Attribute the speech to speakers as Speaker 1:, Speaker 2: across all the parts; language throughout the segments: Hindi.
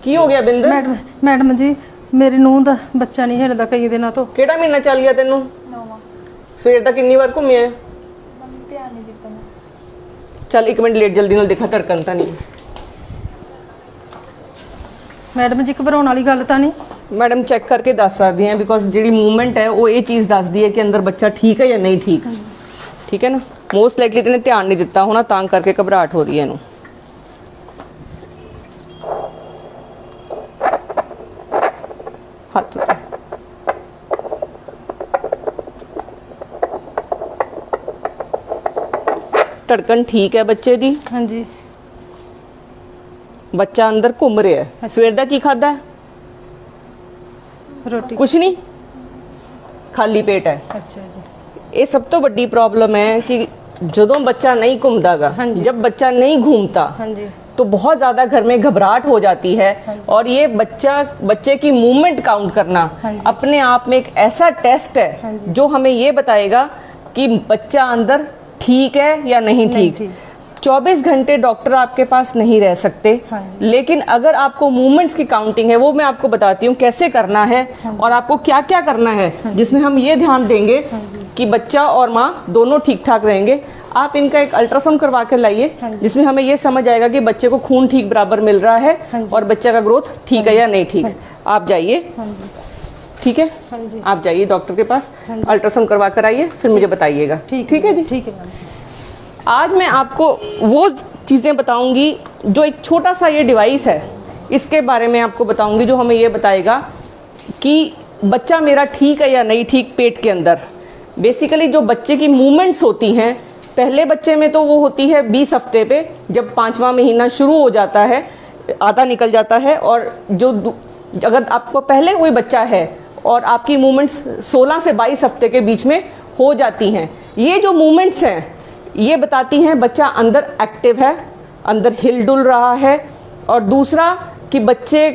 Speaker 1: ਕੀ ਹੋ ਗਿਆ ਬਿੰਦਰ?
Speaker 2: मैडम जी मेरी ਨੂੰਹ ਦਾ ਬੱਚਾ ਨਹੀਂ ਹਿਲਦਾ ਕਈ ਦਿਨਾਂ ਤੋਂ।
Speaker 1: ਕਿਹੜਾ ਮਹੀਨਾ ਚੱਲ ਗਿਆ ਤੈਨੂੰ?
Speaker 3: ਨੌਵਾਂ।
Speaker 1: ਸਵੇਰ ਦਾ ਕਿੰਨੀ ਵਾਰ ਘੁੰਮਿਆ?
Speaker 3: ਮੰਮੀ ਧਿਆਨ ਨਹੀਂ ਦਿੱਤਾ ਮੈਂ।
Speaker 1: ਚੱਲ 1 ਮਿੰਟ ਲੇਟ ਜਲਦੀ ਨਾਲ ਦੇਖਾ ਧੜਕਣ ਤਾਂ ਨਹੀਂ।
Speaker 2: मैडम जी घबराउण वाली गल ਤਾਂ ਨਹੀਂ?
Speaker 1: मैडम चेक करके दस सकती हैं बिकॉज जी मूवमेंट है वो ये चीज़ दसदी है कि अंदर बच्चा ठीक है या नहीं ठीक। ठीक है ना, मोस्ट लाइकली इन्हें ध्यान नहीं दिता होना तां करके घबराहट हो रही है इनू। हाथ उते। धड़कन ठीक है बच्चे दी?
Speaker 2: हाँ जी।
Speaker 1: बच्चा अंदर घूम रहा है। सवेर दा की खादा है?
Speaker 2: रोटी
Speaker 1: कुछ नहीं, खाली पेट है।
Speaker 2: अच्छा जी।
Speaker 1: ये सब तो बड़ी प्रॉब्लम है कि जदों बच्चा नहीं घूमदागा,
Speaker 2: हाँ जी।
Speaker 1: जब बच्चा नहीं घूमता
Speaker 2: हाँ जी।
Speaker 1: तो बहुत ज़्यादा घर में घबराहट हो जाती है। और ये बच्चे की मूवमेंट काउंट करना
Speaker 2: हाँ जी।
Speaker 1: अपने आप में एक ऐसा टेस्ट
Speaker 2: हाँ
Speaker 1: है
Speaker 2: जी।
Speaker 1: जो हमें ये बताएगा कि बच्चा अंदर ठीक है या नहीं ठीक। 24 घंटे डॉक्टर आपके पास नहीं रह सकते।
Speaker 2: हाँ।
Speaker 1: लेकिन अगर आपको मूवमेंट्स की काउंटिंग है वो मैं आपको बताती हूँ कैसे करना है।
Speaker 2: हाँ।
Speaker 1: और आपको क्या क्या करना है जिसमें हम ये ध्यान देंगे कि बच्चा और माँ दोनों ठीक ठाक रहेंगे। आप इनका एक अल्ट्रासाउंड करवा कर लाइए
Speaker 2: हाँ।
Speaker 1: जिसमें हमें ये समझ आएगा कि बच्चे को खून ठीक बराबर मिल रहा है
Speaker 2: हाँ।
Speaker 1: और बच्चे का ग्रोथ ठीक है या नहीं ठीक। आप जाइए,
Speaker 2: हाँ जी।
Speaker 1: ठीक है,
Speaker 2: हाँ जी।
Speaker 1: आप जाइए डॉक्टर के पास,
Speaker 2: हाँ।
Speaker 1: अल्ट्रासाउंड करवा कर आइए, फिर मुझे बताइएगा। ठीक है जी।
Speaker 2: ठीक है मैडम।
Speaker 1: आज मैं आपको वो चीज़ें बताऊंगी जो एक छोटा सा ये डिवाइस है इसके बारे में आपको बताऊंगी जो हमें ये बताएगा कि बच्चा मेरा ठीक है या नहीं ठीक पेट के अंदर। बेसिकली जो बच्चे की मूवमेंट्स होती हैं पहले बच्चे में तो वो होती है 20 हफ्ते पे, जब 5वां महीना शुरू हो जाता है, आधा निकल जाता है। और जो अगर आपको पहले कोई बच्चा है और आपकी मूवमेंट्स 16 से 22 हफ्ते के बीच में हो जाती हैं, ये जो मूवमेंट्स हैं ये बताती हैं बच्चा अंदर एक्टिव है, अंदर हिल डुल रहा है। और दूसरा कि बच्चे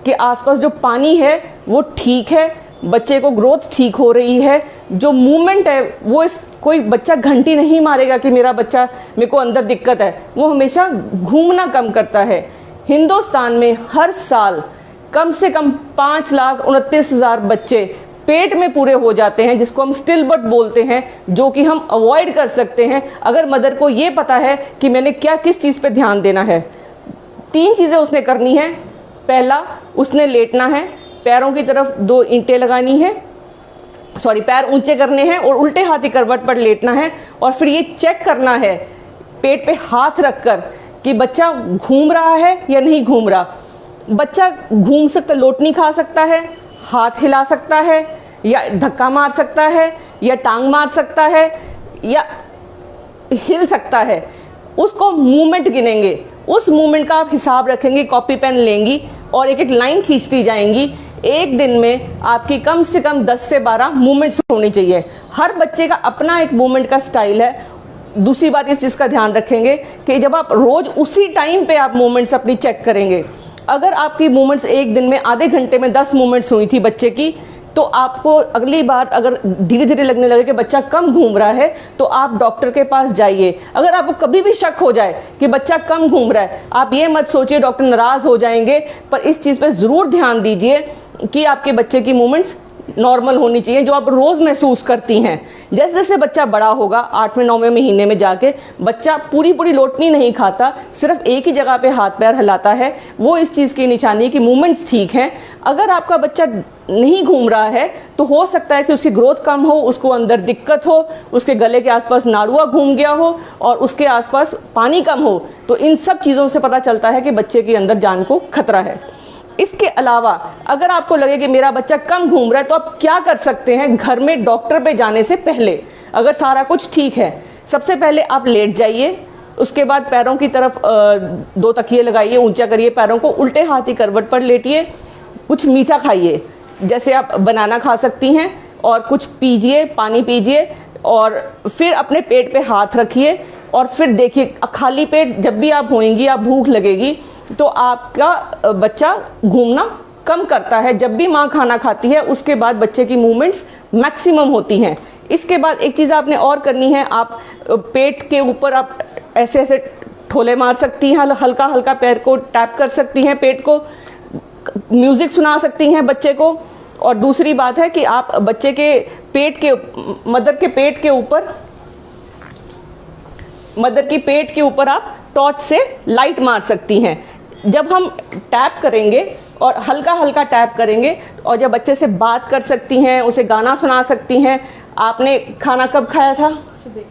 Speaker 1: के आसपास जो पानी है वो ठीक है, बच्चे को ग्रोथ ठीक हो रही है। जो मूवमेंट है वो कोई बच्चा घंटी नहीं मारेगा कि मेरा बच्चा मेरे को अंदर दिक्कत है, वो हमेशा घूमना कम करता है। हिंदुस्तान में हर साल कम से कम 5,29,000 बच्चे पेट में पूरे हो जाते हैं, जिसको हम स्टिल बट बोलते हैं, जो कि हम अवॉइड कर सकते हैं अगर मदर को ये पता है कि मैंने क्या किस चीज़ पे ध्यान देना है। 3 चीज़ें उसने करनी है। पहला, उसने लेटना है, पैरों की तरफ 2 ईंटें लगानी है, पैर ऊंचे करने हैं और उल्टे हाथ की करवट पर लेटना है। और फिर ये चेक करना है पेट पे हाथ रखकर कि बच्चा घूम रहा है या नहीं घूम रहा। बच्चा घूम सकता, लोटनी खा सकता है, हाथ हिला सकता है, या धक्का मार सकता है, या टांग मार सकता है, या हिल सकता है। उसको मूवमेंट गिनेंगे, उस मूवमेंट का आप हिसाब रखेंगे, कॉपी पेन लेंगी और एक एक लाइन खींचती जाएंगी। एक दिन में आपकी कम से कम 10 से 12 मूवमेंट्स होनी चाहिए। हर बच्चे का अपना एक मूवमेंट का स्टाइल है। दूसरी बात इस चीज़ का ध्यान रखेंगे कि जब आप रोज़ उसी टाइम पे आप मूवमेंट्स अपनी चेक करेंगे, अगर आपकी मूवमेंट्स एक दिन में आधे घंटे में 10 मूवमेंट्स हुई थी बच्चे की, तो आपको अगली बार अगर धीरे धीरे लगने लगे कि बच्चा कम घूम रहा है तो आप डॉक्टर के पास जाइए। अगर आपको कभी भी शक हो जाए कि बच्चा कम घूम रहा है, आप ये मत सोचिए डॉक्टर नाराज़ हो जाएंगे, पर इस चीज़ पर ज़रूर ध्यान दीजिए कि आपके बच्चे की मूवमेंट्स नॉर्मल होनी चाहिए, जो आप रोज़ महसूस करती हैं। जैसे जैसे बच्चा बड़ा होगा, 8वें 9वें महीने में जाके बच्चा पूरी लोटनी नहीं खाता, सिर्फ एक ही जगह पे हाथ पैर हिलाता है, वो इस चीज़ की निशानी है कि मूवमेंट्स ठीक हैं। अगर आपका बच्चा नहीं घूम रहा है तो हो सकता है कि उसकी ग्रोथ कम हो, उसको अंदर दिक्कत हो, उसके गले के आसपास नाड़ुआ घूम गया हो और उसके आसपास पानी कम हो। तो इन सब चीज़ों से पता चलता है कि बच्चे के अंदर जान को खतरा है। इसके अलावा अगर आपको लगे कि मेरा बच्चा कम घूम रहा है तो आप क्या कर सकते हैं घर में डॉक्टर पे जाने से पहले, अगर सारा कुछ ठीक है। सबसे पहले आप लेट जाइए, उसके बाद पैरों की तरफ 2 तकिए लगाइए, ऊंचा करिए पैरों को, उल्टे हाथ की करवट पर लेटिए, कुछ मीठा खाइए, जैसे आप बनाना खा सकती हैं, और कुछ पीजिए, पानी पीजिए, और फिर अपने पेट पे हाथ रखिए और फिर देखिए खाली पेट जब भी आप होंगी, आप भूख लगेगी तो आपका बच्चा घूमना कम करता है। जब भी माँ खाना खाती है उसके बाद बच्चे की मूवमेंट्स मैक्सिमम होती हैं। इसके बाद एक चीज़ आपने और करनी है, आप पेट के ऊपर आप ऐसे ऐसे ठोले मार सकती हैं, हल्का हल्का पैर को टैप कर सकती हैं पेट को। म्यूज़िक सुना सकती हैं बच्चे को। और दूसरी बात है कि आप बच्चे के मदर के पेट के ऊपर आप टॉर्च से लाइट मार सकती हैं। जब हम टैप करेंगे और हल्का हल्का टैप करेंगे और जब बच्चे से बात कर सकती हैं, उसे गाना सुना सकती हैं। आपने खाना कब खाया था?
Speaker 3: सुबह।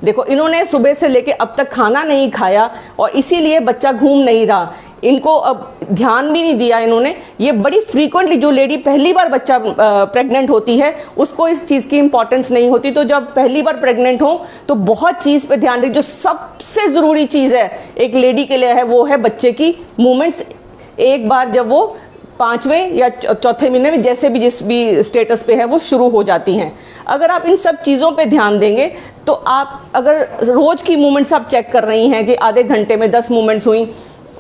Speaker 1: देखो, इन्होंने सुबह से लेके अब तक खाना नहीं खाया और इसीलिए बच्चा घूम नहीं रहा। इनको अब ध्यान भी नहीं दिया इन्होंने। ये बड़ी फ्रीक्वेंटली, जो लेडी पहली बार बच्चा प्रेग्नेंट होती है उसको इस चीज़ की इंपॉर्टेंस नहीं होती। तो जब पहली बार प्रेग्नेंट हो तो बहुत चीज़ पे ध्यान रखिए। जो सबसे ज़रूरी चीज़ है एक लेडी के लिए है वो है बच्चे की मूवमेंट्स। एक बार जब वो 5वें या चौथे महीने में जैसे भी जिस भी स्टेटस पे है वो शुरू हो जाती हैं। अगर आप इन सब चीज़ों पे ध्यान देंगे तो आप अगर रोज़ की मूवमेंट्स आप चेक कर रही हैं कि आधे घंटे में 10 मूवमेंट्स हुई,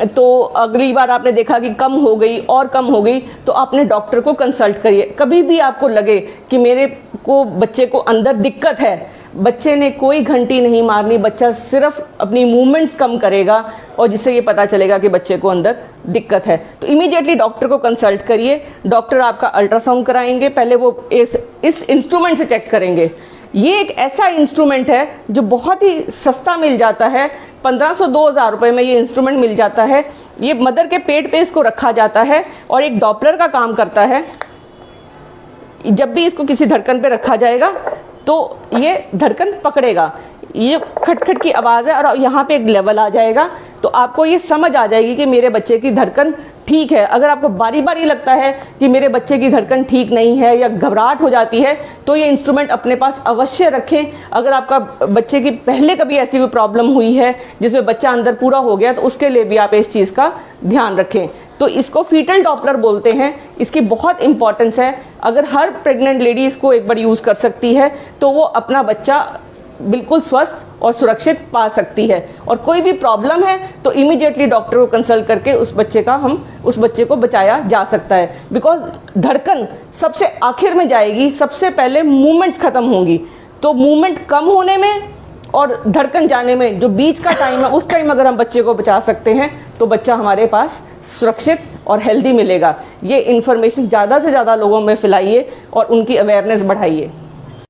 Speaker 1: तो अगली बार आपने देखा कि कम हो गई और कम हो गई, तो अपने डॉक्टर को कंसल्ट करिए। कभी भी आपको लगे कि मेरे को बच्चे को अंदर दिक्कत है, बच्चे ने कोई घंटी नहीं मारनी, बच्चा सिर्फ अपनी मूवमेंट्स कम करेगा और जिससे ये पता चलेगा कि बच्चे को अंदर दिक्कत है, तो इमीडिएटली डॉक्टर को कंसल्ट करिए। डॉक्टर आपका अल्ट्रासाउंड कराएंगे, पहले वो इस इंस्ट्रूमेंट से चेक करेंगे। ये एक ऐसा इंस्ट्रूमेंट है जो बहुत ही सस्ता मिल जाता है, 1500-2000 रुपये में ये इंस्ट्रूमेंट मिल जाता है। ये मदर के पेट पे इसको रखा जाता है और एक डॉपलर का काम करता है। जब भी इसको किसी धड़कन पे रखा जाएगा तो ये धड़कन पकड़ेगा, ये खटखट की आवाज़ है और यहाँ पे एक लेवल आ जाएगा, तो आपको ये समझ आ जाएगी कि मेरे बच्चे की धड़कन ठीक है। अगर आपको बारी बारी लगता है कि मेरे बच्चे की धड़कन ठीक नहीं है या घबराहट हो जाती है तो ये इंस्ट्रूमेंट अपने पास अवश्य रखें। अगर आपका बच्चे की पहले कभी ऐसी कोई प्रॉब्लम हुई है जिसमें बच्चा अंदर पूरा हो गया तो उसके लिए भी आप इस चीज़ का ध्यान रखें। तो इसको फीटल डॉपलर बोलते हैं, इसकी बहुत इंपॉर्टेंस है। अगर हर प्रेग्नेंट लेडी इसको एक बार यूज़ कर सकती है तो वो अपना बच्चा बिल्कुल स्वस्थ और सुरक्षित पा सकती है। और कोई भी प्रॉब्लम है तो इमीडिएटली डॉक्टर को कंसल्ट करके उस बच्चे को बचाया जा सकता है। बिकॉज धड़कन सबसे आखिर में जाएगी, सबसे पहले मूवमेंट्स खत्म होंगी। तो मूवमेंट कम होने में और धड़कन जाने में जो बीच का टाइम है उस टाइम अगर हम बच्चे को बचा सकते हैं तो बच्चा हमारे पास सुरक्षित और हेल्दी मिलेगा। ये इन्फॉर्मेशन ज़्यादा से ज़्यादा लोगों में फैलाइए और उनकी अवेयरनेस बढ़ाइए।